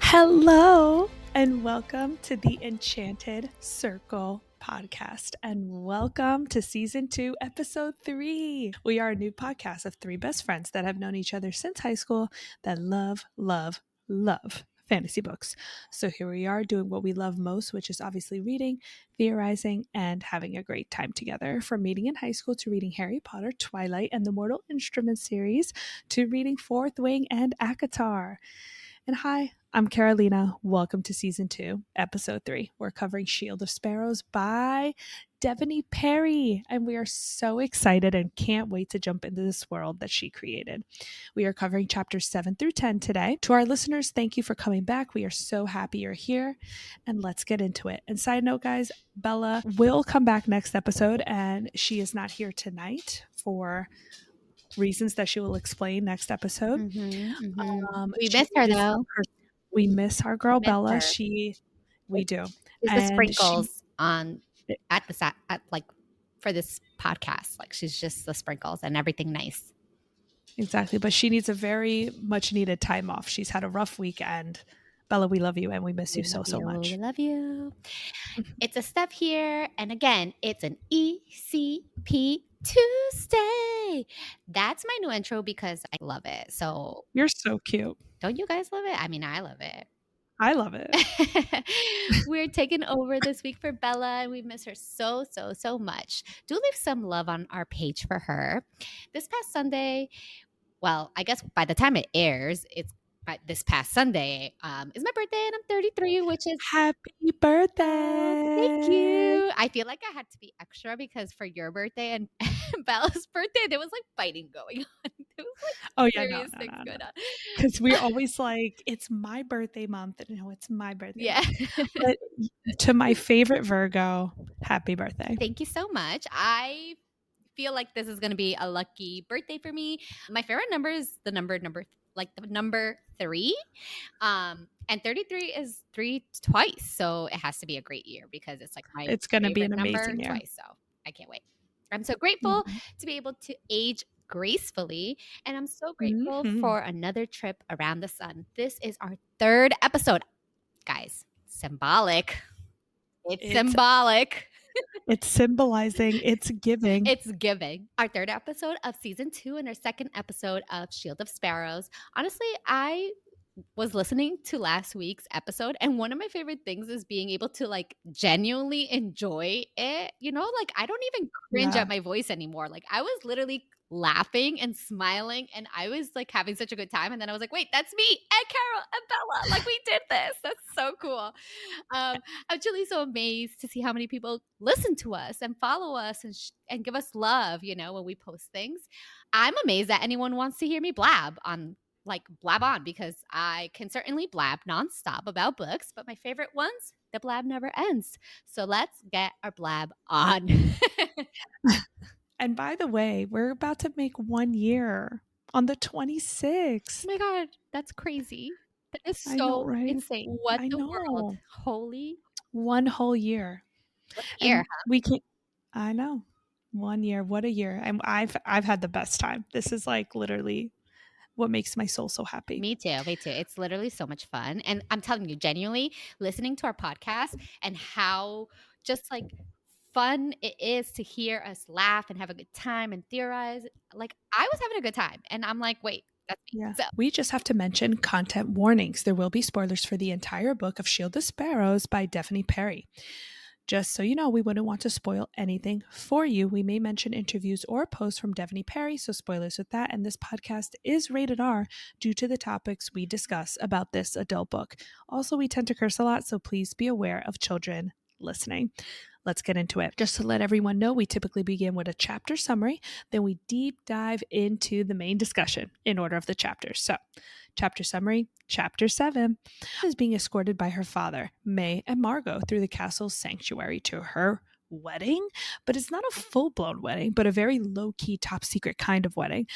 Hello and welcome to the Enchanted Circle Podcast, and welcome to Season 2, Episode 3. We are a new podcast of three best friends that have known each other since high school that love fantasy books. So here we are doing what we love most, which is obviously reading, theorizing, and having a great time together. From meeting in high school to reading Harry Potter, Twilight, and the Mortal Instruments series to reading Fourth Wing and ACOTAR. And hi, I'm Carolina. Welcome to Season 2, Episode 3. We're covering Shield of Sparrows by Devney Perry, and we are so excited and can't wait to jump into this world that she created. We are covering chapters 7 through 10 today. To our listeners, thank you for coming back. We are so happy you're here, and let's get into it. And side note, guys, Bella will come back next episode, and she is not here tonight for reasons that she will explain next episode. We miss her though. We miss our girl Bella. Her. We do. She's the sprinkles for this podcast. Like she's just the sprinkles and everything nice. Exactly. But she needs a very much needed time off. She's had a rough weekend. Bella, we love you and we miss you so much. We love you. It's Esteph here. And again, it's an ECP Tuesday. That's my new intro because I love it. So you're so cute. Don't you guys love it? I mean, I love it. I love it. We're taking over this week for Bella, and we miss her so much. Do leave some love on our page for her. This past Sunday, well, I guess by the time it airs, it's this past Sunday is my birthday, and I'm 33, which is happy birthday. Thank you. I feel like I had to be extra because for your birthday and Bella's birthday, there was like fighting going on. There was like things going on. Because we're always like, it's my birthday month. No, it's my birthday. Yeah. But to my favorite Virgo, happy birthday. Thank you so much. I feel like this is going to be a lucky birthday for me. My favorite number is the number 3. And 33 is 3 twice. So it has to be a great year because it's like it's going to be an amazing year. Twice, so I can't wait. I'm so grateful to be able to age gracefully. And I'm so grateful for another trip around the sun. This is our 3rd episode. Guys, symbolic. It's symbolic. It's symbolizing. It's giving. It's giving. Our 3rd episode of season 2 and our 2nd episode of Shield of Sparrows. Honestly, I was listening to last week's episode, and one of my favorite things is being able to like genuinely enjoy it. You know, like I don't even cringe at my voice anymore. Like I was literally laughing and smiling, and I was like having such a good time. And then I was like, wait, that's me and Carol and Bella. Like we did this. That's so cool. I'm truly so amazed to see how many people listen to us and follow us and give us love, you know, when we post things. I'm amazed that anyone wants to hear me blab on because I can certainly blab nonstop about books, but my favorite ones, the blab never ends. So let's get our blab on. And by the way, we're about to make 1 year on the 26th. Oh my God, that's crazy. That is so insane. What the world? Holy. 1 whole year. What a year, huh? We can. I know. 1 year. What a year. And I've had the best time. This is like literally what makes my soul so happy. Me too. It's literally so much fun. And I'm telling you, genuinely listening to our podcast and how just like fun it is to hear us laugh and have a good time and theorize. Like I was having a good time, and I'm like, wait, that's me. Yeah. So we just have to mention content warnings. There will be spoilers for the entire book of Shield of Sparrows by Devney Perry. Just so you know, we wouldn't want to spoil anything for you. We may mention interviews or posts from Devney Perry, so spoilers with that. And this podcast is rated R due to the topics we discuss about this adult book. Also, we tend to curse a lot, so please be aware of children listening. Let's get into it. Just to let everyone know, we typically begin with a chapter summary, then we deep dive into the main discussion in order of the chapters. So, chapter summary, chapter 7 is being escorted by her father, May and Margot, through the castle's sanctuary to her wedding, but it's not a full-blown wedding, but a very low-key, top-secret kind of wedding.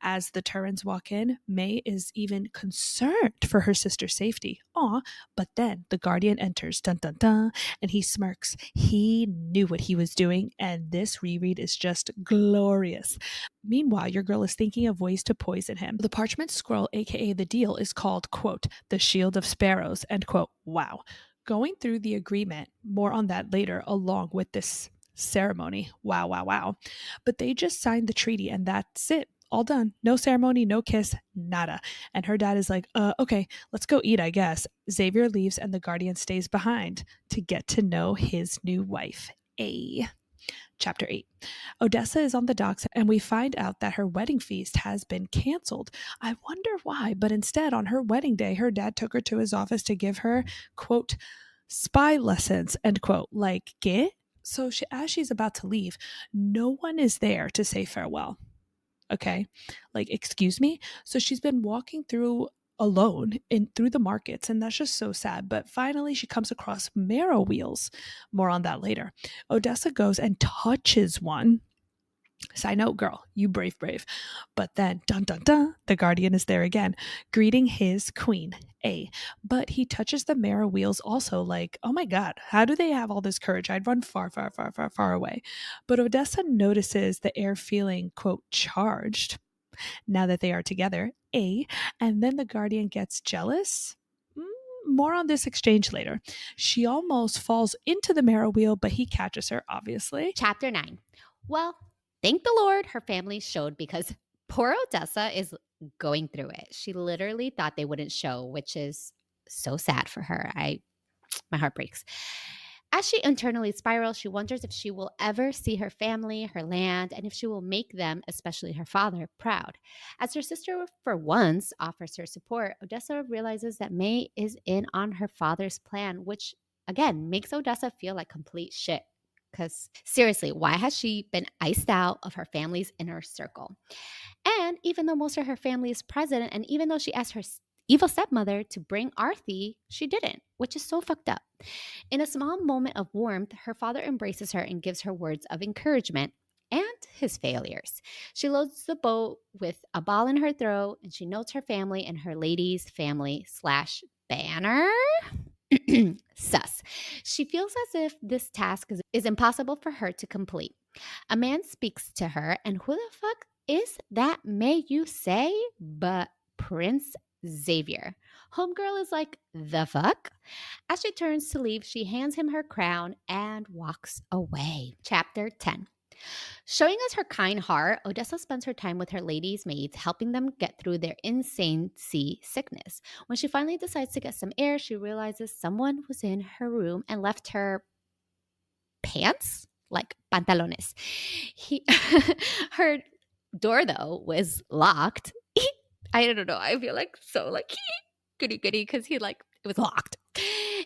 As the Turins walk in, May is even concerned for her sister's safety. Aw, but then the Guardian enters, dun dun dun, and he smirks. He knew what he was doing, and this reread is just glorious. Meanwhile, your girl is thinking of ways to poison him. The parchment scroll, aka the deal, is called, quote, the Shield of Sparrows, end quote. Wow. Going through the agreement, more on that later, along with this ceremony. Wow, wow, wow. But they just signed the treaty, and that's it. All done. No ceremony, no kiss, nada. And her dad is like, okay, let's go eat, I guess. Xavier leaves, and the Guardian stays behind to get to know his new wife, A. Chapter 8. Odessa is on the docks, and we find out that her wedding feast has been canceled. I wonder why, but instead, on her wedding day, her dad took her to his office to give her, quote, spy lessons, end quote. Like, get? So as she's about to leave, no one is there to say farewell. Okay? Like, excuse me? So she's been walking through alone through the markets, and that's just so sad. But finally she comes across marrow wheels. More on that later. Odessa goes and touches one. Side note, girl, you brave. But then, dun dun dun, the Guardian is there again, greeting his queen, A. But he touches the marrow wheels also, like, oh my god, how do they have all this courage? I'd run far away. But Odessa notices the air feeling, quote, charged now that they are together, A. And then the Guardian gets jealous. More on this exchange later. She almost falls into the marrow wheel, but he catches her, obviously. Chapter 9. Well, thank the Lord her family showed, because poor Odessa is going through it. She literally thought they wouldn't show, which is so sad for her. My heart breaks. As she internally spirals, she wonders if she will ever see her family, her land, and if she will make them, especially her father, proud. As her sister, for once, offers her support, Odessa realizes that May is in on her father's plan, which, again, makes Odessa feel like complete shit. Because seriously, why has she been iced out of her family's inner circle? And even though most of her family is present, and even though she asked her evil stepmother to bring Arthi, she didn't, which is so fucked up. In a small moment of warmth, her father embraces her and gives her words of encouragement and his failures. She loads the boat with a ball in her throat, and she notes her family and her lady's family / banner. Sus. She feels as if this task is impossible for her to complete. A man speaks to her, and who the fuck is that, may you say? But Prince Xavier. Homegirl is like, the fuck? As she turns to leave, she hands him her crown and walks away. Chapter 10. Showing us her kind heart, Odessa spends her time with her ladies' maids, helping them get through their insane sea sickness. When she finally decides to get some air, she realizes someone was in her room and left her pants, like pantalones. Her door, though, was locked. I don't know. I feel like so like goody because it was locked.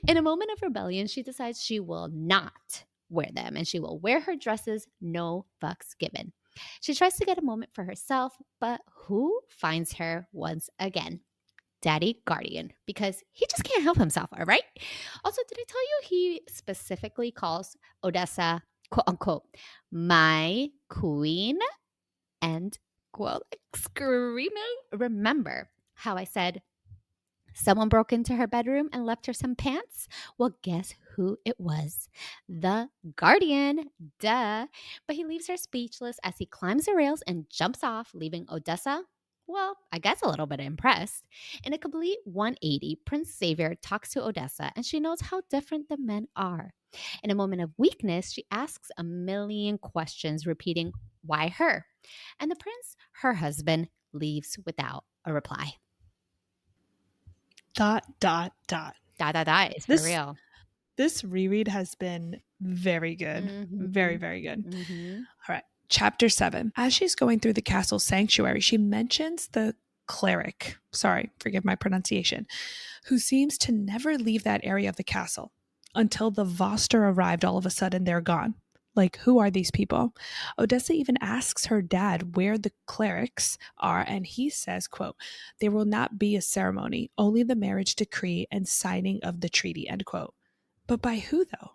In a moment of rebellion, she decides she will not wear them, and she will wear her dresses, no fucks given. She tries to get a moment for herself, but who finds her once again? Daddy Guardian, because he just can't help himself, all right? Also, did I tell you he specifically calls Odessa, quote unquote, my queen, end quote, screaming? Remember how I said someone broke into her bedroom and left her some pants? Well, guess who it was? The Guardian, duh. But he leaves her speechless as he climbs the rails and jumps off, leaving Odessa, well, I guess a little bit impressed. In a complete 180, Prince Xavier talks to Odessa, and she knows how different the men are. In a moment of weakness, she asks a million questions, repeating, why her? And the prince, her husband, leaves without a reply. ... is for real. This reread has been very good. Mm-hmm. Very good. Mm-hmm. All right. Chapter 7. As she's going through the castle sanctuary, she mentions the cleric, sorry, forgive my pronunciation, who seems to never leave that area of the castle. Until the Voster arrived, all of a sudden they're gone. Like, who are these people? Odessa even asks her dad where the clerics are, and he says, quote, there will not be a ceremony, only the marriage decree and signing of the treaty, end quote. But by who, though?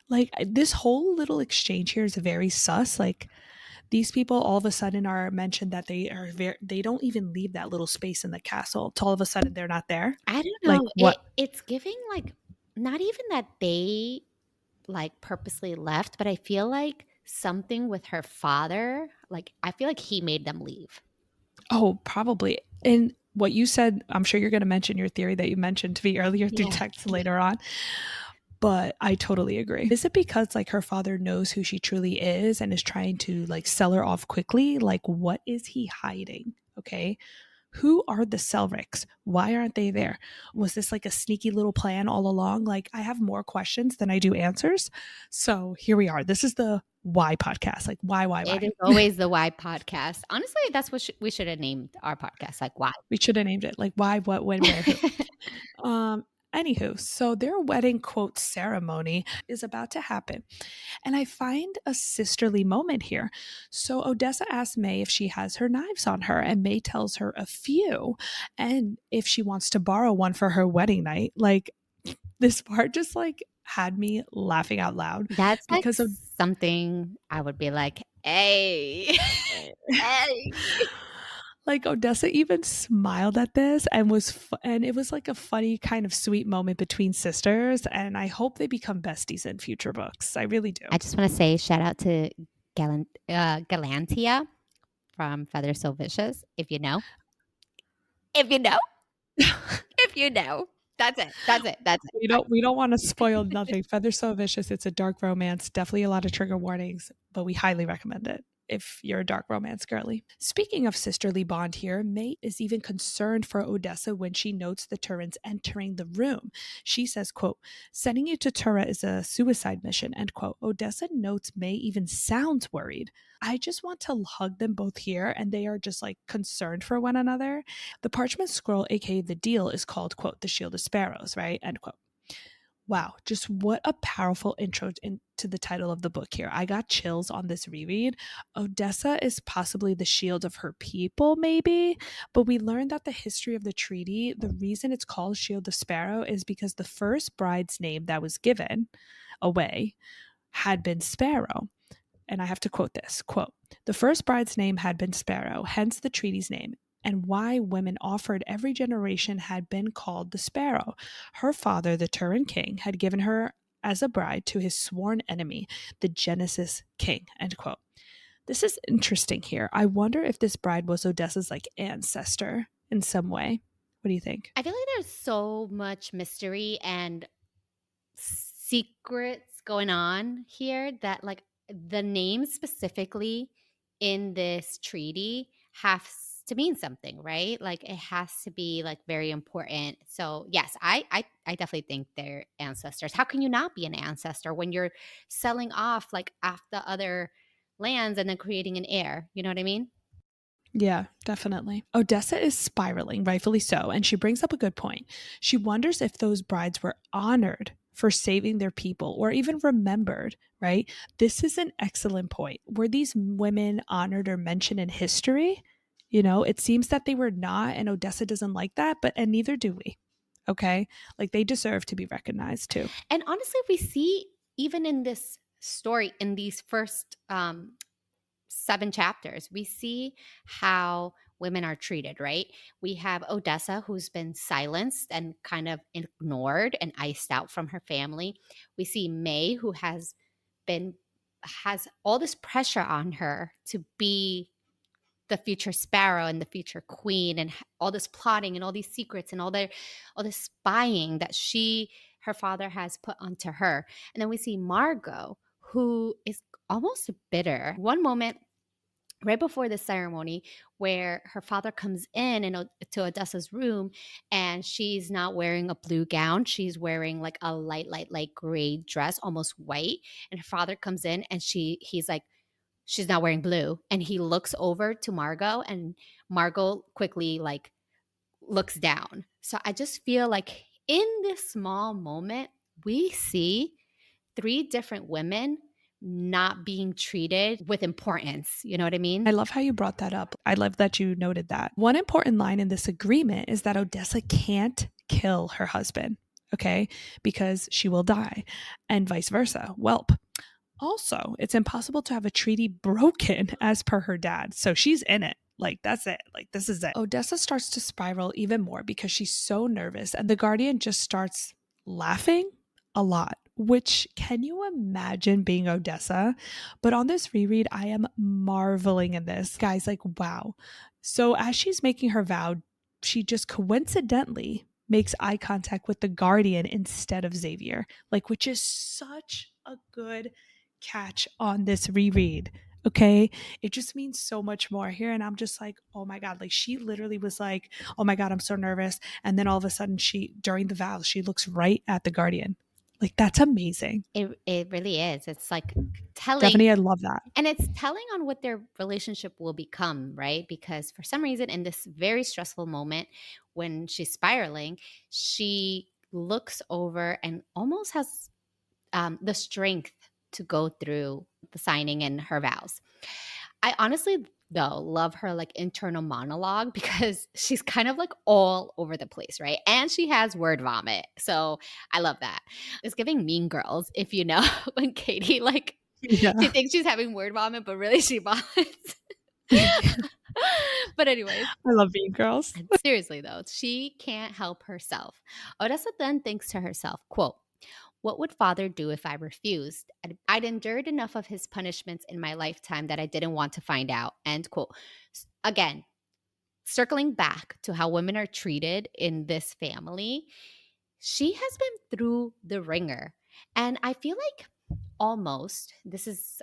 Like, this whole little exchange here is very sus. Like, these people all of a sudden are mentioned that they don't even leave that little space in the castle. Till all of a sudden they're not there. I don't Like, know. what? It's giving like not even that they like purposely left, but I feel like something with her father, like I feel like he made them leave. Oh, probably. And what you said, I'm sure you're going to mention your theory that you mentioned to me earlier through Yeah. text later on. But I totally agree. Is it because like her father knows who she truly is and is trying to like sell her off quickly? Like, what is he hiding? Okay. Who are the Selrics? Why aren't they there? Was this like a sneaky little plan all along? Like, I have more questions than I do answers. So here we are. This is the why podcast. Like, It why? is always the why podcast. Honestly, that's what we should have named our podcast. Like, why? We should have named it like why, what, when, where, who. Anywho, so their wedding quote ceremony is about to happen. And I find a sisterly moment here. So Odessa asks May if she has her knives on her, and May tells her a few, and if she wants to borrow one for her wedding night. Like, this part just like had me laughing out loud That's like because of something I would be like, hey, hey. like Odessa even smiled at this and and it was like a funny kind of sweet moment between sisters, and I hope they become besties in future books. I really do. I just want to say shout out to Galantia from Feather So Vicious. If you know, if you know, if you know, that's it. That's it. That's it. We don't want to spoil nothing. Feather So Vicious, it's a dark romance, definitely a lot of trigger warnings, but we highly recommend it if you're a dark romance girly. Speaking of sisterly bond here, May is even concerned for Odessa when she notes the Turans entering the room. She says, quote, "Sending you to Tura is a suicide mission," end quote. Odessa notes May even sounds worried. I just want to hug them both here, and they are just like concerned for one another. The parchment scroll, aka the deal, is called, quote, the Shield of Sparrows, right? End quote. Wow, just what a powerful intro into the title of the book here. I got chills on this reread. Odessa is possibly the shield of her people, maybe, but we learned that the history of the treaty, the reason it's called Shield of Sparrow is because the first bride's name that was given away had been Sparrow. And I have to quote this, quote, "The first bride's name had been Sparrow, hence the treaty's name, and why women offered every generation had been called the Sparrow. Her father, the Turan king, had given her as a bride to his sworn enemy, the Genesis king," end quote. This is interesting here. I wonder if this bride was Odessa's like ancestor in some way. What do you think? I feel like there's so much mystery and secrets going on here that like the name specifically in this treaty has to mean something, right? Like it has to be like very important. So yes, I definitely think they're ancestors. How can you not be an ancestor when you're selling off like off the other lands and then creating an heir? You know what I mean? Yeah, definitely. Odessa is spiraling, rightfully so, and she brings up a good point. She wonders if those brides were honored for saving their people or even remembered, right? This is an excellent point. Were these women honored or mentioned in history? You know, it seems that they were not, and Odessa doesn't like that, and neither do we. Okay? Like they deserve to be recognized too. And honestly, we see even in this story in these first 7 chapters, we see how women are treated, right? We have Odessa, who's been silenced and kind of ignored and iced out from her family. We see May, who has all this pressure on her to be the future sparrow and the future queen, and all this plotting and all these secrets and all this spying that her father has put onto her. And then we see Margot, who is almost bitter. One moment right before the ceremony where her father comes in and to Odessa's room, and she's not wearing a blue gown. She's wearing like a light gray dress, almost white. And her father comes in and he's like, she's not wearing blue. And he looks over to Margot, and Margot quickly like looks down. So I just feel like in this small moment, we see 3 different women not being treated with importance. You know what I I mean? love how you brought that up. I love that you noted that. One important line in this agreement is that Odessa can't kill her husband. okay? Because she will die, and vice versa. Welp. Also, it's impossible to have a treaty broken as per her dad. So she's in it. Like, that's it. Like, this is it. Odessa starts to spiral even more because she's so nervous, and the Guardian just starts laughing a lot. Which, can you imagine being Odessa? But on this reread, I am marveling in this. Guys, like, wow. So as she's making her vow, she just coincidentally makes eye contact with the Guardian instead of Xavier, like, which is such a good catch on this reread. Okay. It just means so much more here. And I'm just like, oh my God. Like, she literally was like, oh my God, I'm so nervous. And then all of a sudden, during the vows, she looks right at the Guardian. Like, that's amazing. It really is. It's like telling. Devney, I love that. And it's telling on what their relationship will become, right? Because for some reason, in this very stressful moment when she's spiraling, she looks over and almost has the strength to go through the signing and her vows. I honestly, though, love her like internal monologue because she's kind of like all over the place, right? And she has word vomit. So I love that. It's giving Mean Girls, if you know, when Katie like Yeah. she thinks she's having word vomit, but really she vomits. But anyways, I love Mean Girls. seriously though, she can't help herself. Odessa then thinks to herself, quote, "What would father do if I refused? I'd endured enough of his punishments in my lifetime that I didn't want to find out." End quote. Again, circling back to how women are treated in this family, she has been through the ringer. And I feel like almost,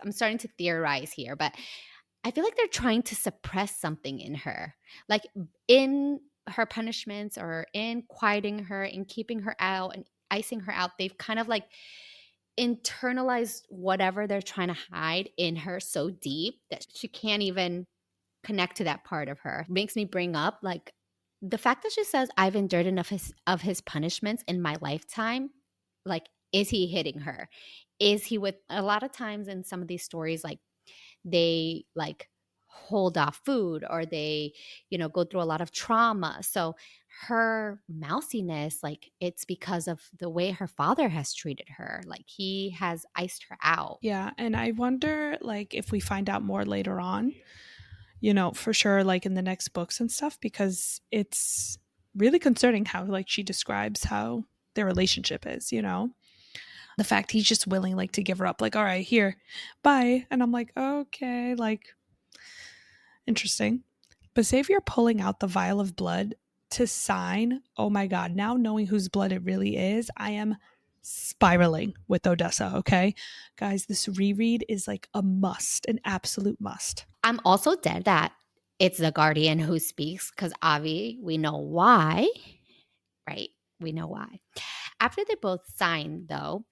I'm starting to theorize here, but I feel like they're trying to suppress something in her. Like in her punishments or in quieting her and keeping her out and icing her out, they've kind of like internalized whatever they're trying to hide in her so deep that she can't even connect to that part of her. It makes me bring up like the fact that she says, "I've endured enough of his punishments in my lifetime." Like, is he hitting her? Is he with a lot of times in some of these stories, like they like hold off food or they, go through a lot of trauma. So her mousiness, like it's because of the way her father has treated her. Like he has iced her out. Yeah. And I wonder, like, if we find out more later on, for sure, like in the next books and stuff, because it's really concerning how, like, she describes how their relationship is, the fact he's just willing, like, to give her up, like, all right, here, bye. And I'm like, okay, like, interesting. But Xavier pulling out the vial of blood to sign, oh my God, now knowing whose blood it really is, I am spiraling with Odessa, okay? Guys, this reread is like a must, an absolute must. I'm also dead that it's the guardian who speaks because Avi, we know why, right? We know why. After they both sign, though,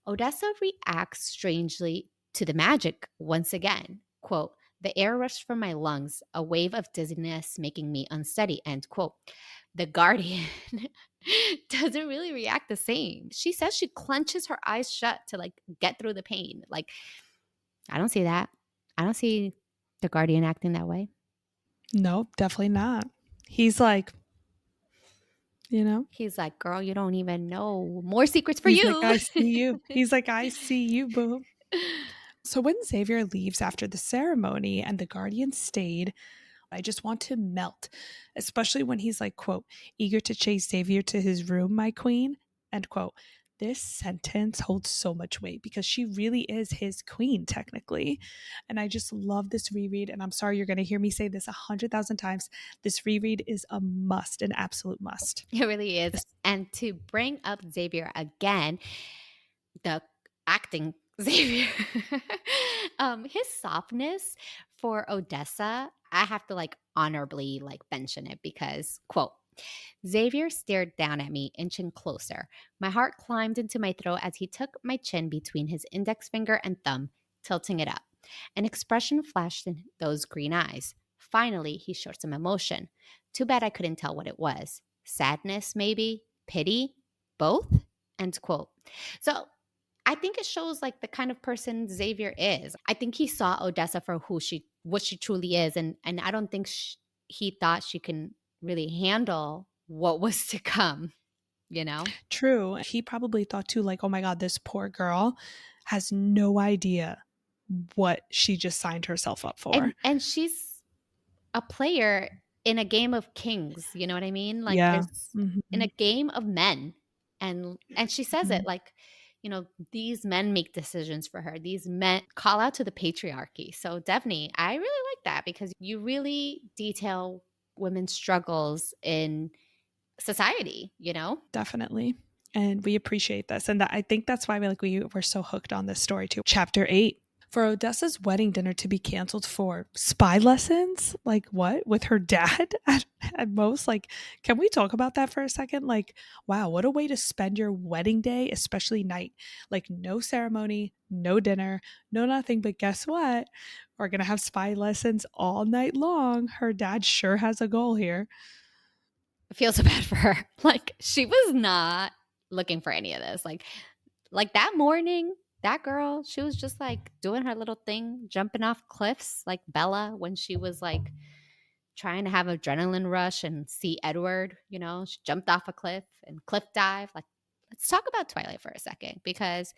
Odessa reacts strangely to the magic once again. Quote, "The air rushed from my lungs, a wave of dizziness making me unsteady." End quote. The Guardian doesn't really react the same. She says she clenches her eyes shut to like get through the pain. Like, I don't see that. I don't see the Guardian acting that way. Nope, definitely not. He's like, He's like, "Girl, you don't even know. More secrets for he's like, you." I see you. He's like, I see you, boo. So when Xavier leaves after the ceremony and the Guardian stayed, I just want to melt, especially when he's like, quote, "eager to chase Xavier to his room, my queen," end quote. This sentence holds so much weight because she really is his queen, technically. And I just love this reread. And I'm sorry you're going to hear me say this 100,000 times. This reread is a must, an absolute must. It really is. And to bring up Xavier again, the acting Xavier, his softness for Odessa, I have to like honorably like mention it because, quote, "Xavier stared down at me, inching closer. My heart climbed into my throat as he took my chin between his index finger and thumb, tilting it up. An expression flashed in those green eyes. Finally, he showed some emotion. Too bad I couldn't tell what it was. Sadness, maybe? Pity? Both?" End quote. So I think it shows like the kind of person Xavier is. I think he saw Odessa for what she truly is, and I don't think he thought she can really handle what was to come. you know? True. He probably thought too, like, oh my God, this poor girl has no idea what she just signed herself up for. And she's a player in a game of kings, you know what I mean? Like Yeah. there's in a Mhm. game of men. And she says it Mhm. like, you know, these men make decisions for her. These men call out to the patriarchy. So Devney, I really like that because you really detail women's struggles in society, you know? Definitely. And we appreciate this. And I think that's why we were so hooked on this story too. Chapter 8. For Odessa's wedding dinner to be canceled for spy lessons? Like what? With her dad at most? Like, can we talk about that for a second? Like, wow, what a way to spend your wedding day, especially night. Like, no ceremony, no dinner, no nothing. But guess what? We're going to have spy lessons all night long. Her dad sure has a goal here. I feel so bad for her. Like she was not looking for any of this. Like that morning, that girl, she was just like doing her little thing, jumping off cliffs like Bella when she was like trying to have adrenaline rush and see Edward, you know, she jumped off a cliff and cliff dive. Like, let's talk about Twilight for a second because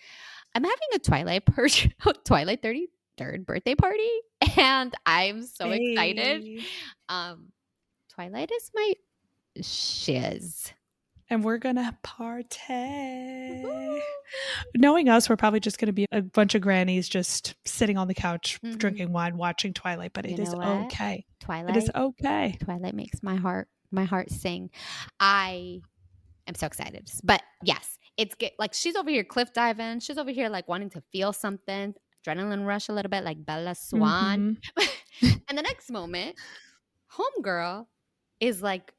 I'm having a Twilight 33rd birthday party and I'm so excited. Hey. Um, Twilight is my shiz. And we're gonna partay. Knowing us, we're probably just gonna be a bunch of grannies just sitting on the couch Mhm. drinking wine, watching Twilight. But You it is know what? okay. It is Twilight okay. Twilight makes my heart sing. I am so excited. But yes, it's good. Like she's over here cliff diving. She's over here like wanting to feel something, adrenaline rush a little bit, like Bella Swan. Mm-hmm. And the next moment, homegirl is like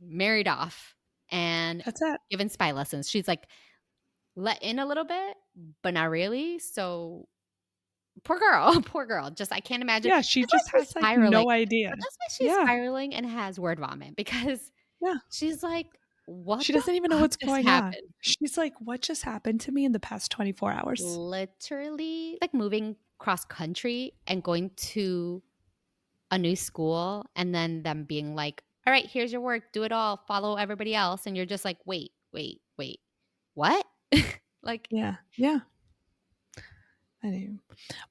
married off and That's it. given spy lessons. She's like let in a little bit, but not really. So poor girl, poor girl. Just I can't imagine. Yeah, she That's why just she's has like spiraling. no idea. But that's why she's Yeah, spiraling and has word vomit because yeah. she's like, "What She the doesn't even know fuck what's just going on. happened?" She's like, what just happened to me in the past 24 hours? Literally, like moving cross country and going to a new school, and then them being like, "All right, here's your work. Do it all. Follow everybody else." And you're just like, "Wait, wait, wait. What?" Like, Yeah, yeah. Anyway,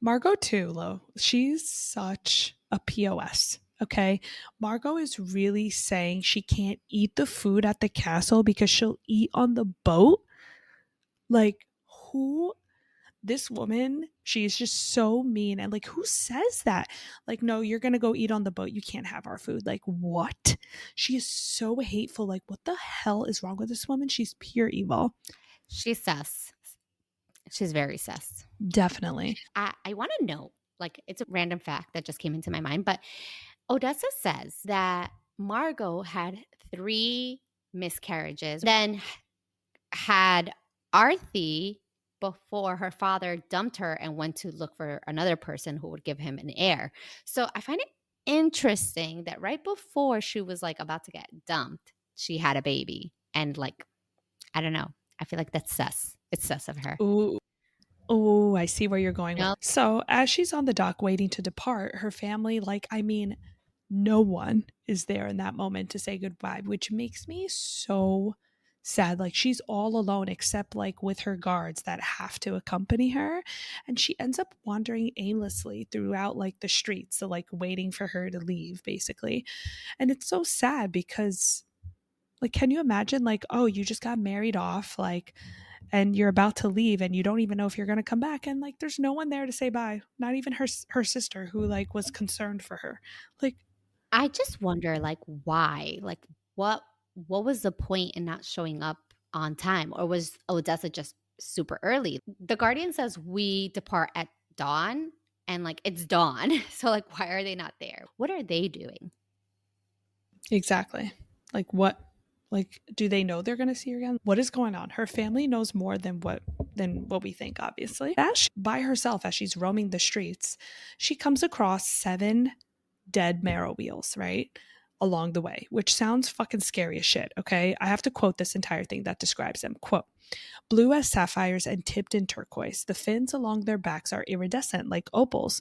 Margot too, Lo. She's such a POS. Okay. Margot is really saying she can't eat the food at the castle because she'll eat on the boat. Like, who? This woman, she's just so mean. And like, who says that? Like, no, you're going to go eat on the boat. You can't have our food. Like, what? She is so hateful. Like, what the hell is wrong with this woman? She's pure evil. she's sus. She's very sus. Definitely. I want to know, like, it's a random fact that just came into my mind, but Odessa says that Margot had 3 miscarriages, then had Arthi before her father dumped her and went to look for another person who would give him an heir. So I find it interesting that right before she was like about to get dumped, she had a baby. And like, I don't know. I feel like that's sus. It's sus of her. Ooh, oh, I see where you're going You with. know? So, as she's on the dock waiting to depart, her family, like, I mean, no one is there in that moment to say goodbye, which makes me so sad. Like, she's all alone except like with her guards that have to accompany her. And she ends up wandering aimlessly throughout like the streets, so like waiting for her to leave, basically. And it's so sad because like, can you imagine, like, oh, you just got married off, like, and you're about to leave and you don't even know if you're going to come back, and like there's no one there to say bye, not even her sister who like was concerned for her. Like, I just wonder like why? Like what was the point in not showing up on time? Or was Odessa just super early? The Guardian says we depart at dawn and like it's dawn. So like why are they not there? What are they doing? exactly. Like, what, like, do they know they're going to see her again? What is going on? Her family knows more than what we think, obviously. As by herself, as she's roaming the streets, she comes across 7 dead marrow wheels, right? Along the way, which sounds fucking scary as shit, okay? I have to quote this entire thing that describes them. Quote, blue as sapphires and tipped in turquoise, the fins along their backs are iridescent like opals.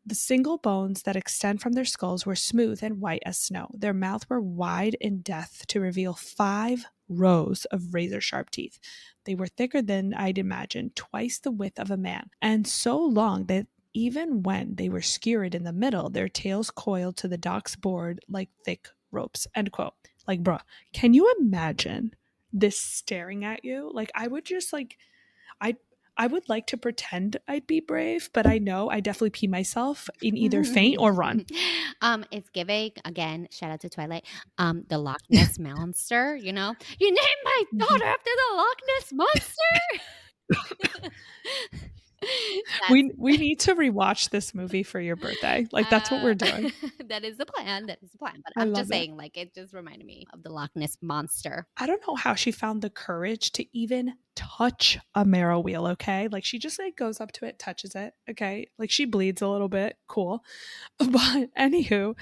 The single bones that extend from their skulls were smooth and white as snow. Their mouths were wide in death to reveal 5 rows of razor-sharp teeth. They were thicker than I'd imagined, twice the width of a man, and so long that even when they were skewered in the middle, their tails coiled to the dock's board like thick ropes. End quote. Like, bruh, can you imagine this staring at you? Like, I would just like, I I would like to pretend I'd be brave, but I know I definitely pee myself in either faint or run. It's giving again. Shout out to Twilight. The Loch Ness monster. You know, you named my daughter after the Loch Ness monster. We need to rewatch this movie for your birthday. Like, that's what we're doing. That is the plan. That is the plan. But I I'm just love it. saying, like, it just reminded me of the Loch Ness monster. I don't know how she found the courage to even touch a marrow wheel, okay? Like, she just like goes up to it, touches it, okay? Like, she bleeds a little bit, cool. But anywho,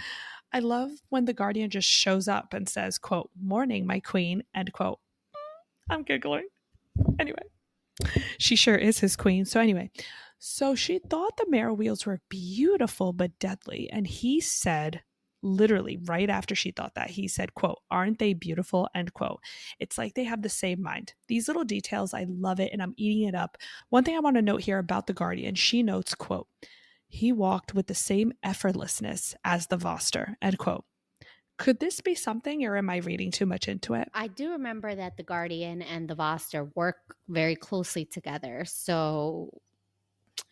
I love when the Guardian just shows up and says, quote, "Morning, my queen," end quote. I'm giggling. Anyway, she sure is his queen. So anyway, so she thought the marrow wheels were beautiful but deadly. And he said, literally right after she thought that, he said, quote, "Aren't they beautiful?" End quote. It's like they have the same mind. These little details, I love it and I'm eating it up. One thing I want to note here about the Guardian, she notes, quote, "He walked with the same effortlessness as the Voster," end quote. Could this be something, or am I reading too much into it? I do remember that the Guardian and the Voster work very closely together. So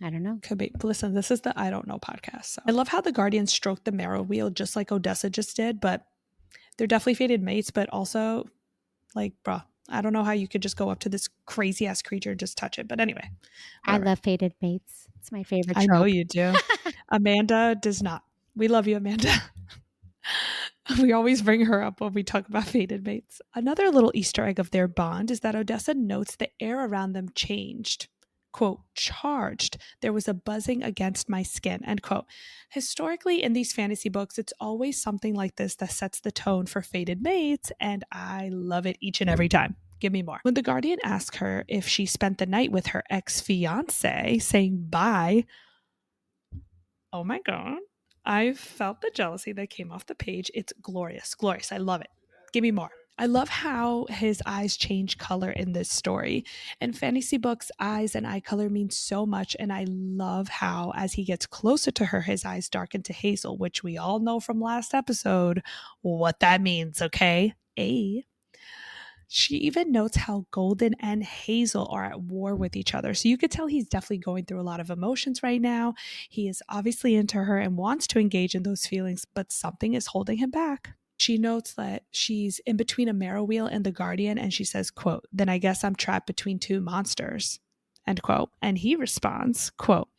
I don't know. Could be. Listen, this is the I Don't Know podcast. So. I love how the Guardian stroked the marrow wheel just like Odessa just did, but they're definitely fated mates, but also, like, bruh, I don't know how you could just go up to this crazy ass creature and just touch it. But anyway, whatever. I love fated mates. It's my favorite trope. I know you do. Amanda does not. We love you, Amanda. We always bring her up when we talk about fated mates. Another little Easter egg of their bond is that Odessa notes the air around them changed. Quote, "Charged. There was a buzzing against my skin," end quote. Historically, in these fantasy books, it's always something like this that sets the tone for fated mates, and I love it each and every time. Give me more. When the Guardian asked her if she spent the night with her ex-fiance, saying bye, oh my God, I felt the jealousy that came off the page. It's glorious. Glorious. I love it. Give me more. I love how his eyes change color in this story. In fantasy books, eyes and eye color mean so much. And I love how, as he gets closer to her, his eyes darken to hazel, which we all know from last episode what that means, okay? She even notes how Golden and Hazel are at war with each other. So you could tell he's definitely going through a lot of emotions right now. He is obviously into her and wants to engage in those feelings, but something is holding him back. She notes that she's in between a marrow wheel and the Guardian, and she says, quote, "Then I guess I'm trapped between two monsters," end quote. And he responds, quote,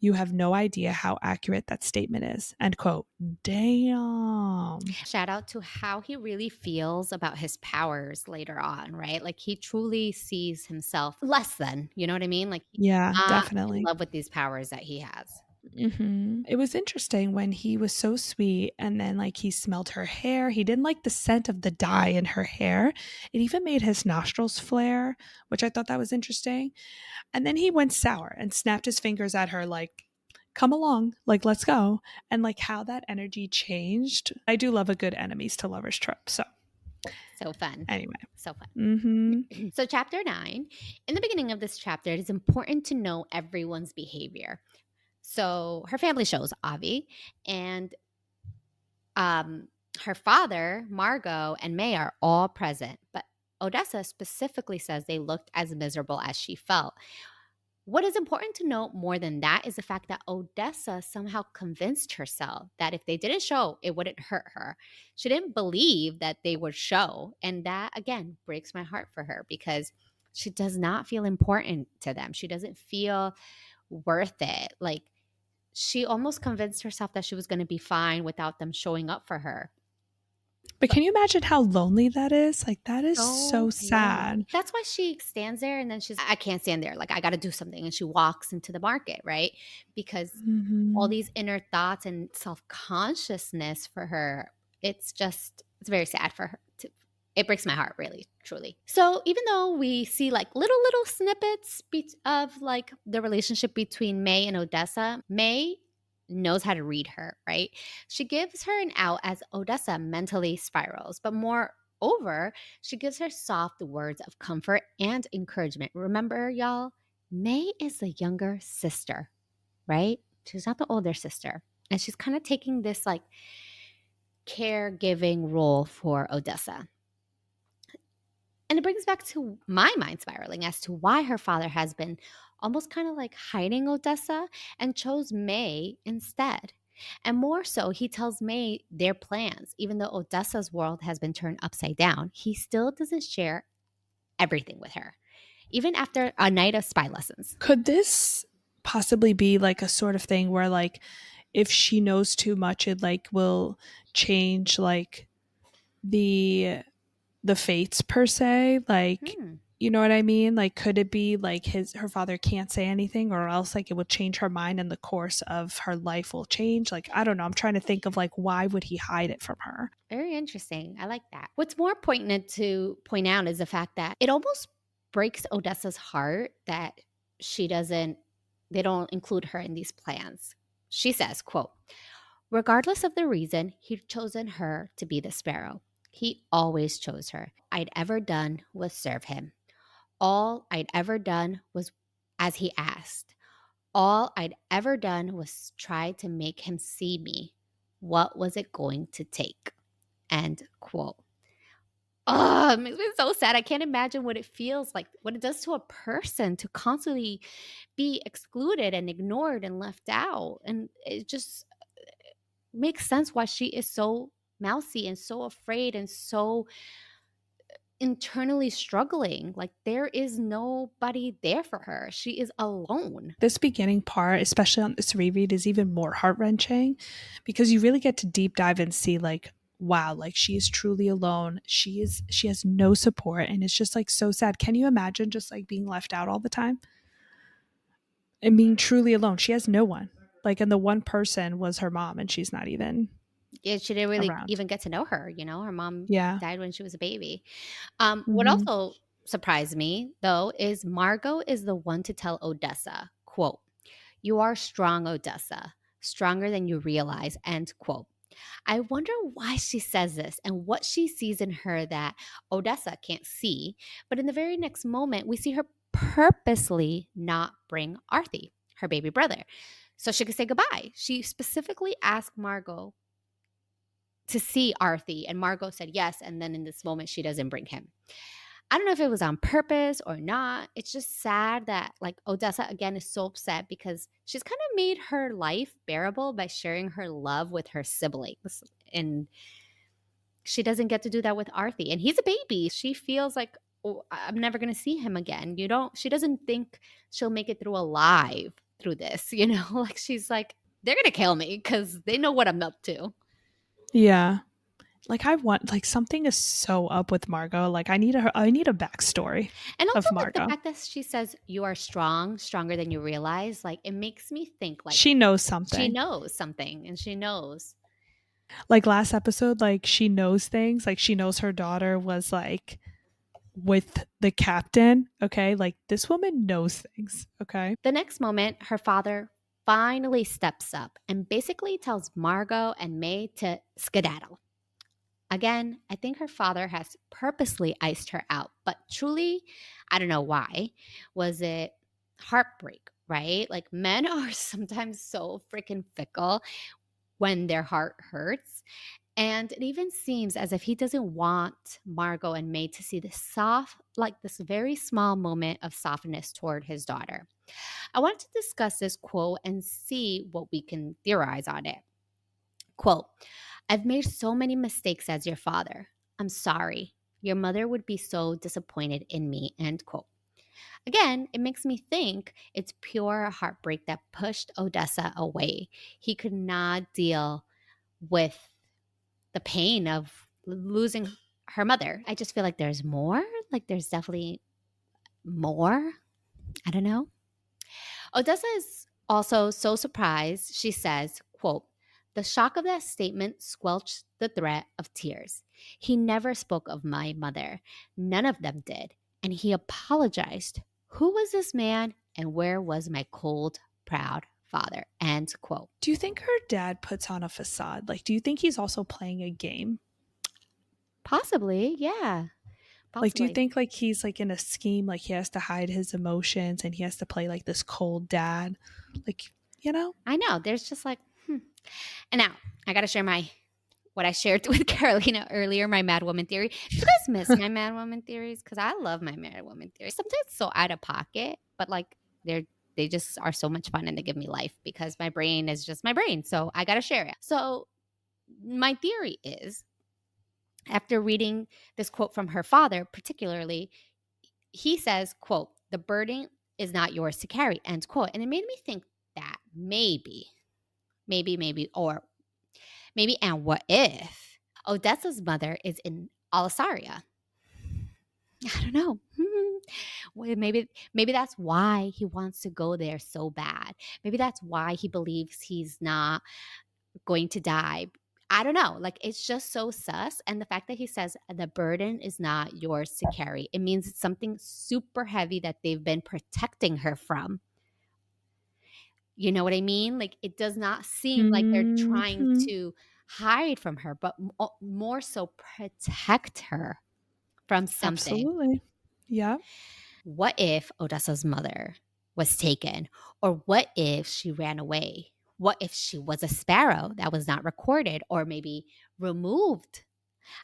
"You have no idea how accurate that statement is," end quote. Damn. Shout out to how he really feels about his powers later on, right? Like he truly sees himself less than, you know what I mean? Like he's Yeah, not definitely. in love with these powers that he has. It was interesting when he was so sweet and then like he smelled her hair. He didn't like the scent of the dye in her hair. It even made his nostrils flare, which I thought that was interesting. And then he went sour and snapped his fingers at her like, "Come along, like let's go." And like how that energy changed. I do love a good enemies to lovers trope. So fun. Anyway. So fun. Mm-hmm. So chapter 9, in the beginning of this chapter, it is important to know everyone's behavior. So her family shows Avi and her father, Margot, and May are all present. But Odessa specifically says they looked as miserable as she felt. What is important to note more than that is the fact that Odessa somehow convinced herself that if they didn't show, it wouldn't hurt her. She didn't believe that they would show. And that, again, breaks my heart for her because she does not feel important to them. She doesn't feel worth it. Like, she almost convinced herself that she was going to be fine without them showing up for her. But can you imagine how lonely that is? Like, that is so sad. Lonely. That's why she stands there and then she's, I can't stand there. Like, I got to do something. And she walks into the market, right? Because all these inner thoughts and self-consciousness for her, it's very sad for her. It breaks my heart, really, truly. So even though we see like little snippets of like the relationship between May and Odessa, May knows how to read her, right? She gives her an out as Odessa mentally spirals, but more over, she gives her soft words of comfort and encouragement. Remember, y'all, May is the younger sister, right? She's not the older sister. And she's kind of taking this like caregiving role for Odessa. And it brings back to my mind spiraling as to why her father has been almost kind of like hiding Odessa and chose May instead. And more so, he tells May their plans. Even though Odessa's world has been turned upside down, he still doesn't share everything with her, even after a night of spy lessons. Could this possibly be like a sort of thing where like if she knows too much it like will change like the fates per se, like Hmm. you know what I mean? Like could it be like her father can't say anything or else like it would change her mind and the course of her life will change? Like I don't know. I'm trying to think of like why would he hide it from her? Very interesting. I like that. What's more poignant to point out is the fact that it almost breaks Odessa's heart that they don't include her in these plans. She says, quote, regardless of the reason, he'd chosen her to be the sparrow. He always chose her. I'd ever done was serve him. All I'd ever done was as he asked. All I'd ever done was try to make him see me. What was it going to take? End quote. Oh, it makes me so sad. I can't imagine what it feels like, what it does to a person to constantly be excluded and ignored and left out. And it just makes sense why she is so mousy and so afraid and so internally struggling. Like there is nobody there for her. She is alone. This beginning part, especially on this reread, is even more heart-wrenching because you really get to deep dive and see like wow, like she is truly alone. She has no support and it's just like so sad. Can you imagine just like being left out all the time and being truly alone? She has no one. Like and the one person was her mom and she's not even Yeah, she didn't really around. even get to know her. Her mom Yeah. died when she was a baby. What Mhm. also surprised me, though, is Margot is the one to tell Odessa, quote, you are strong, Odessa, stronger than you realize, end quote. I wonder why she says this and what she sees in her that Odessa can't see. But in the very next moment, we see her purposely not bring Arthi, her baby brother, so she could say goodbye. She specifically asked Margot to see Arthi, and Margot said yes. And then in this moment, she doesn't bring him. I don't know if it was on purpose or not. It's just sad that like Odessa again is so upset because she's kind of made her life bearable by sharing her love with her siblings. And she doesn't get to do that with Arthi. And he's a baby. She feels like, oh, I'm never going to see him again. She doesn't think she'll make it through alive through this, like she's like, they're going to kill me because they know what I'm up to. Yeah. Like I want like something is so up with Margot. Like I need a backstory And also of like the Margot. fact that she says you are strong, stronger than you realize, like it makes me think like She knows she something. knows something and she knows. Like last episode, like she knows things. Like she knows her daughter was like with the captain. Okay. Like this woman knows things. Okay. The next moment, her father finally steps up and basically tells Margot and May to skedaddle. Again, I think her father has purposely iced her out, but truly, I don't know why. Was it heartbreak, right? Like men are sometimes so freaking fickle when their heart hurts. And it even seems as if he doesn't want Margot and May to see this very small moment of softness toward his daughter. I want to discuss this quote and see what we can theorize on it. Quote, I've made so many mistakes as your father. I'm sorry. Your mother would be so disappointed in me, end quote. Again, it makes me think it's pure heartbreak that pushed Odessa away. He could not deal with the pain of losing her mother. I just feel like there's more. Like there's definitely more. I don't know. Odessa is also so surprised. She says, quote, the shock of that statement squelched the threat of tears. He never spoke of my mother. None of them did. And he apologized. Who was this man and where was my cold, proud father? End quote. Do you think her dad puts on a facade? Like, do you think he's also playing a game? Possibly, yeah. Like, do you Possibly. think like he's like in a scheme, like he has to hide his emotions and he has to play like this cold dad? Like, you know? I know. There's just like, And now I got to share what I shared with Carolina earlier, my Mad Woman theory. Do you guys miss my Mad Woman theories? Because I love my Mad Woman theories. Sometimes so out of pocket, but like they just are so much fun and they give me life because my brain is just my brain. So I got to share it. So my theory is, after reading this quote from her father, particularly, he says, quote, "The burden is not yours to carry," end quote. And it made me think that or maybe, and what if Odessa's mother is in Alisaria? I don't know. Well, maybe that's why he wants to go there so bad. Maybe that's why he believes he's not going to die. I don't know. Like, it's just so sus. And the fact that he says the burden is not yours to carry, it means it's something super heavy that they've been protecting her from. You know what I mean? Like, it does not seem like they're trying Mhm. to hide from her, but more so protect her from something. Absolutely. Yeah. What if Odessa's mother was taken? Or what if she ran away? What if she was a sparrow that was not recorded or maybe removed?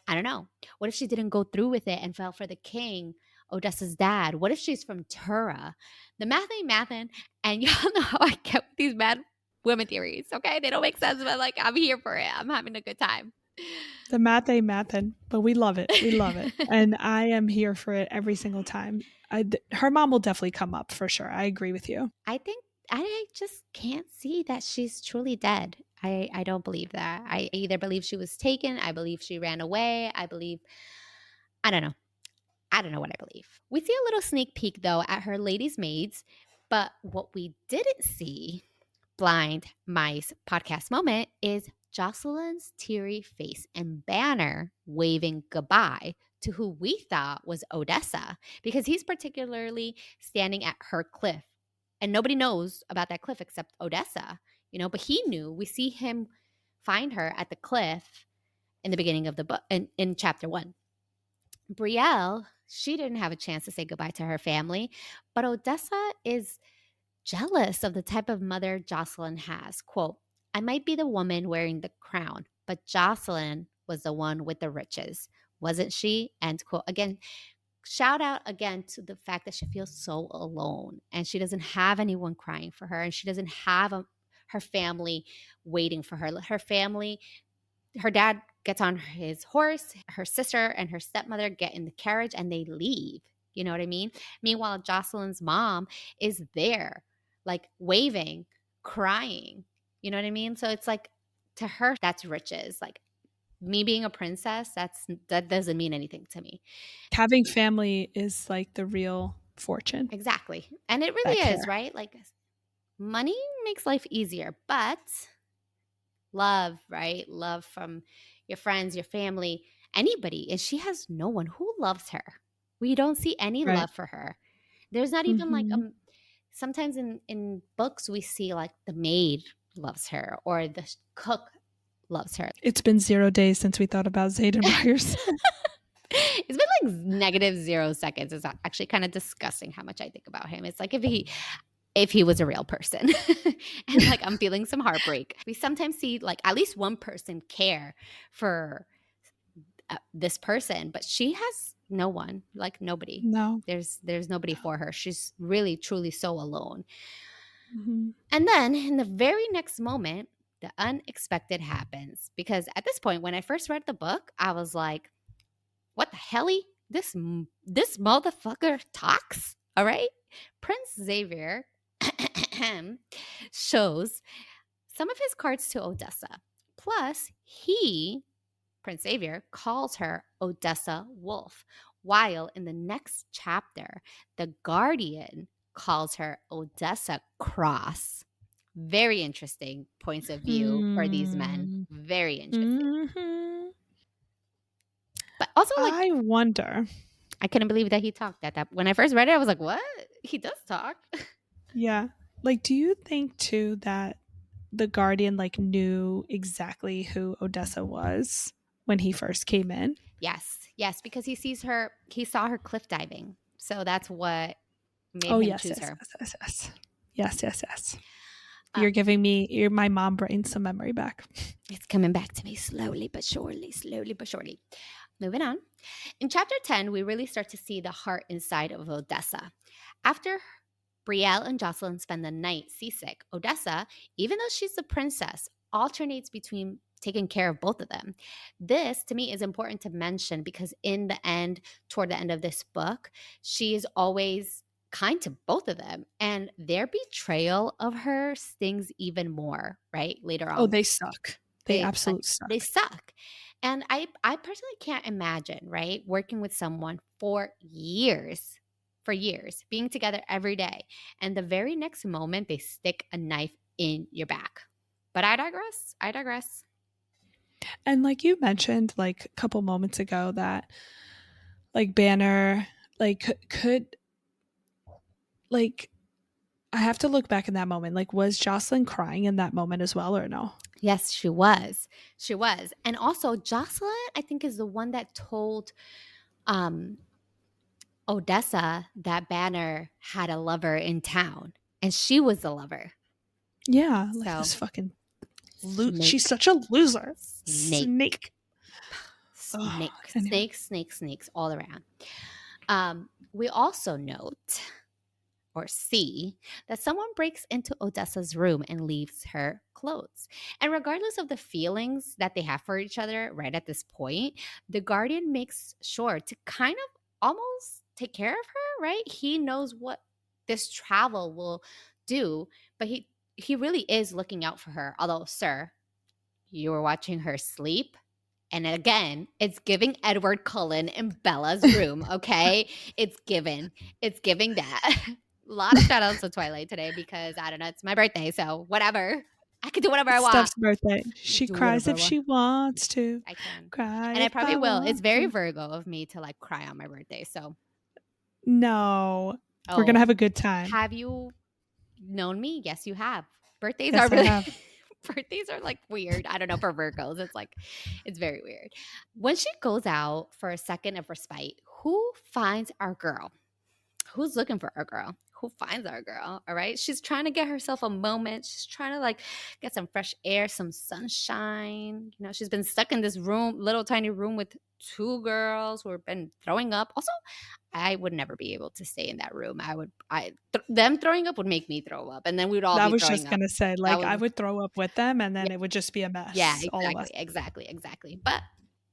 I don't know. What if she didn't go through with it and fell for the king, Odessa's dad? What if she's from Tura? The math ain't mathin', and y'all know how I get with these mad women theories, okay? They don't make sense, but like I'm here for it. I'm having a good time. The math ain't mathin', but we love it. We love it. And I am here for it every single time. Her mom will definitely come up for sure. I agree with you. I think I just can't see that she's truly dead. I don't believe that. I either believe she was taken, I believe she ran away, I don't know. I don't know what I believe. We see a little sneak peek though at her ladies' maids, but what we didn't see, Blind Mice podcast moment, is Jocelyn's teary face and Banner waving goodbye to who we thought was Odessa, because he's particularly standing at her cliff. And nobody knows about that cliff except Odessa, but he knew. We see him find her at the cliff in the beginning of the book, in chapter 1. Brielle, she didn't have a chance to say goodbye to her family, but Odessa is jealous of the type of mother Jocelyn has. Quote, "I might be the woman wearing the crown, but Jocelyn was the one with the riches, wasn't she?" End quote. Again, shout out again to the fact that she feels so alone and she doesn't have anyone crying for her and she doesn't have her family waiting for her. Her family, her dad gets on his horse, her sister and her stepmother get in the carriage and they leave. You know what I mean? Meanwhile, Jocelyn's mom is there, like waving, crying. You know what I mean? So it's like, to her, that's riches. Like, me being a princess, that doesn't mean anything to me. Having family is like the real fortune. Exactly. And it really That is, care. right? Like, money makes life easier, but love, right? Love from your friends, your family, anybody. And she has no one who loves her. We don't see any Right. love for her. There's not even like Mhm. sometimes in books we see like the maid loves her or the cook loves her. It's been 0 days since we thought about Zayden Myers. It's been like negative 0 seconds. It's actually kind of disgusting how much I think about him. It's like if he was a real person and like I'm feeling some heartbreak. We sometimes see like at least one person care for this person, but she has no one, like nobody. No. There's nobody for her. She's really truly so alone. Mhm. And then in the very next moment, the unexpected happens, because at this point when I first read the book, I was like, what the helly? This motherfucker talks. All right. Prince Xavier shows some of his cards to Odessa. Plus, Prince Xavier, calls her Odessa Wolf, while in the next chapter, the Guardian calls her Odessa Cross. Very interesting points of view for these men. Hmm. Very interesting. Mhm. But also, like, I wonder. I couldn't believe that he talked at that. When I first read it, I was like, what? He does talk. Yeah. Like, do you think too that the Guardian like knew exactly who Odessa was when he first came in? Yes, because he saw her cliff diving. So that's what made Oh him yes, choose yes, her. yes, yes, yes. Yes, yes, yes. Um, You're giving me my mom brain some memory back. it's coming back to me slowly but surely, slowly but surely. Moving on. In chapter 10, we really start to see the heart inside of Odessa. After Brielle and Jocelyn spend the night seasick, Odessa, even though she's the princess, alternates between taking care of both of them. This, to me, is important to mention because in the end, toward the end of this book, she is always kind to both of them. And their betrayal of her stings even more, right? Later Oh, on. they suck. They They like absolute they suck. suck. And I personally can't imagine, right, working with someone for years, being together every day, and the very next moment they stick a knife in your back. But I digress. I digress. And like you mentioned like a couple moments ago that like Banner like could like I have to look back in that moment. Like was Jocelyn crying in that moment as well or no? Yes, she was. She was. And also Jocelyn, I think, is the one that told um Odessa that Banner had a lover in town. And she was the lover. Yeah, like So this fucking she's snake. such a loser. Snake. Snake. Oh, Snake, anyway. snakes, snakes, snakes all around. We also note or see that someone breaks into Odessa's room and leaves her clothes. And regardless of the feelings that they have for each other right at this point, the Guardian makes sure to kind of almost take care of her, right? He knows what this travel will do, but he really is looking out for her. Although, sir, you were watching her sleep. And again, it's giving Edward Cullen in Bella's room, okay? It's given. It's giving that. A lot of shout outs to Twilight today because I don't know, it's my birthday, so whatever. I can do whatever I It's want. Steph's birthday. I can She do cries whatever I if want. she wants to. I can. Cry And I if probably I will. It's want very to. Virgo of me to like cry on my birthday. So, No. We're gonna oh, have a good time. have you known me? Yes, you have. Birthdays are Yes, I really have. birthdays are like weird. I don't know for Virgos. It's like it's very weird. When she goes out for a second of respite, who finds our girl? Who's looking for our girl? Who finds our girl? All right. She's trying to get herself a moment. She's trying to like get some fresh air, some sunshine. You know, she's been stuck in this room, little tiny room with two girls who have been throwing up. Also, I would never be able to stay in that room. Them throwing up would make me throw up, and then we'd all I be was throwing just up. gonna say, That like, I was would throw up with them and yeah, then it would just be a yeah, mess. All of us. exactly. But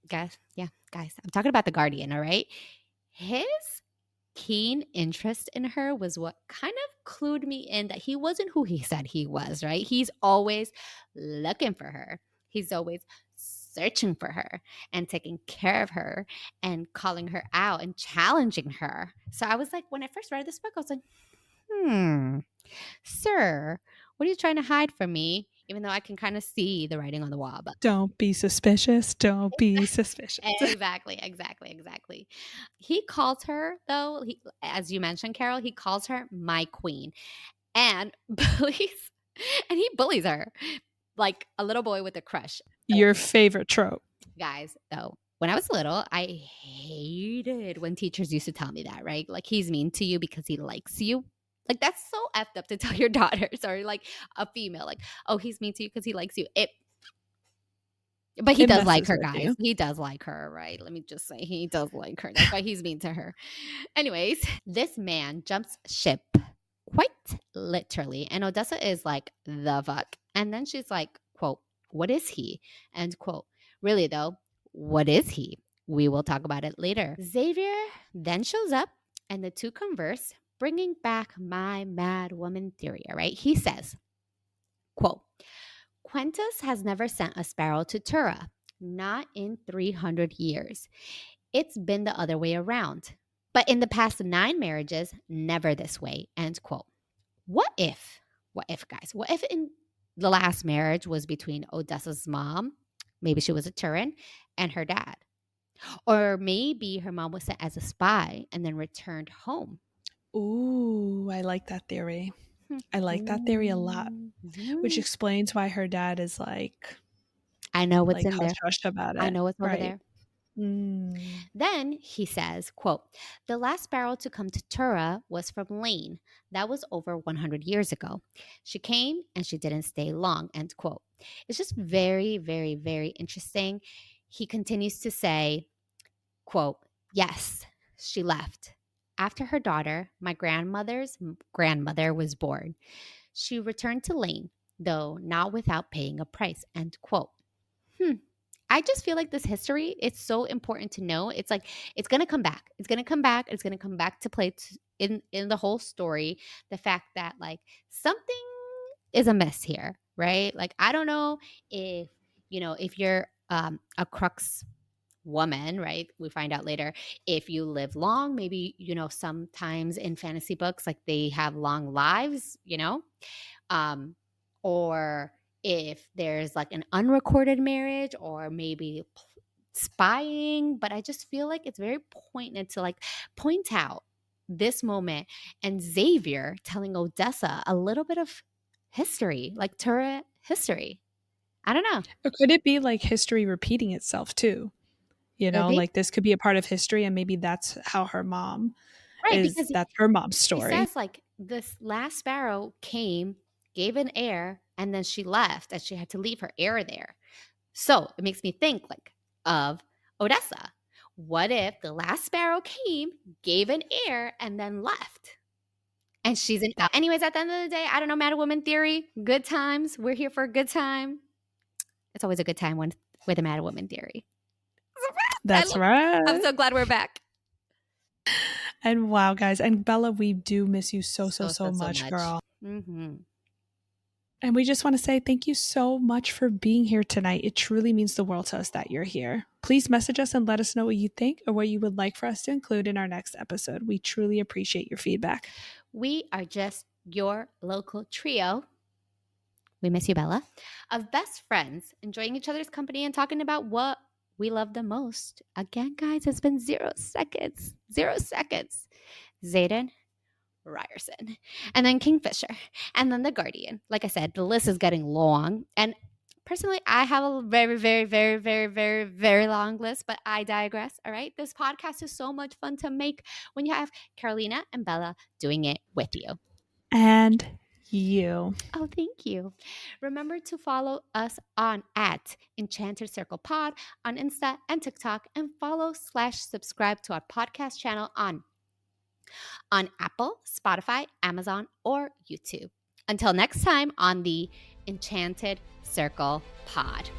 guys, I'm talking about the Guardian. All right, his keen interest in her was what kind of clued me in that he wasn't who he said he was, right? He's always looking for her. He's always searching for her and taking care of her and calling her out and challenging her. So I was like, when I first read this book, I was like, hmm, sir, what are you trying to hide from me? Even though I can kind of see the writing on the wall, but Don't be suspicious. Don't be suspicious. exactly. He calls her though, as you mentioned, Carol, he calls her my queen and bullies, and he bullies her like a little boy with a crush. So, Your favorite trope. guys, though, when I was little, I hated when teachers used to tell me that, right? Like he's mean to you because he likes you. Like that's so effed up to tell your daughters or like a female, like, oh, he's mean to you because he likes you. But he It does like messes her, with guys. you. He does like her, right? Let me just say he does like her. That's why he's mean to her. Anyways, this man jumps ship quite literally. And Odessa is like, the fuck. And then she's like, quote, what is he? End quote. Really though, what is he? We will talk about it later. Xavier then shows up and the two converse, bringing back my mad woman theory, all right? He says, quote, Quintus has never sent a sparrow to Tura, not in 300 years. It's been the other way around. But in the past 9 marriages, never this way. End quote. What if in the last marriage was between Odessa's mom, maybe she was a Turin, and her dad? Or maybe her mom was sent as a spy and then returned home. Ooh, I like that theory. I like that theory a lot. Which explains why her dad is I know what's in hush there. hush about I it. know what's over Right. there. Mm. Then he says, quote, "The last sparrow to come to Tura was from Lane. That was over 100 years ago. She came and she didn't stay long," end quote. It's just very, very, very interesting. He continues to say, quote, "Yes, she left. After her daughter, my grandmother's grandmother, was born. She returned to Lane, though not without paying a price," end quote. I just feel like this history, it's so important to know. It's like it's gonna come back. It's gonna come back. It's gonna come back to play in the whole story. The fact that like something is amiss here, right? Like I don't know if if you're a crux woman, right? We find out later if you live long, maybe sometimes in fantasy books like they have long lives, um, or if there's like an unrecorded marriage or maybe spying. But I just feel like it's very poignant to like point out this moment and Xavier telling Odessa a little bit of history, like Tura history. I don't know. Or could it be like history repeating itself too? Could be. Like this could be a part of history, and maybe that's how her mom Right, is. because That's her mom's she story. says like this last sparrow came, gave an heir, and then she left, and she had to leave her heir there. So it makes me think like of Odessa. What if the last sparrow came, gave an heir, and then left? And she's an out. Anyways, at the end of the day, I don't know, Mad Woman theory, good times. We're here for a good time. It's always a good time with a Mad Woman theory. That's I'm right. so glad we're back. And wow, guys, and Bella, we do miss you so much, girl. Mm-hmm. And we just want to say thank you so much for being here tonight. It truly means the world to us that you're here. Please message us and let us know what you think or what you would like for us to include in our next episode. We truly appreciate your feedback. We are just your local trio. We miss you, Bella. Of best friends, enjoying each other's company and talking about what we love the most. Again, guys, it's been 0 seconds. 0 seconds. Zayden, Ryerson, and then Kingfisher, and then The Guardian. Like I said, the list is getting long. And personally, I have a very, very, very, very, very, very long list, but I digress. All right. This podcast is so much fun to make when you have Carolina and Bella doing it with you. And you. Oh, thank you. Remember to follow us on at Enchanted Circle Pod on Insta and TikTok, and follow/subscribe to our podcast channel on Apple, Spotify, Amazon, or YouTube. Until next time on the Enchanted Circle Pod.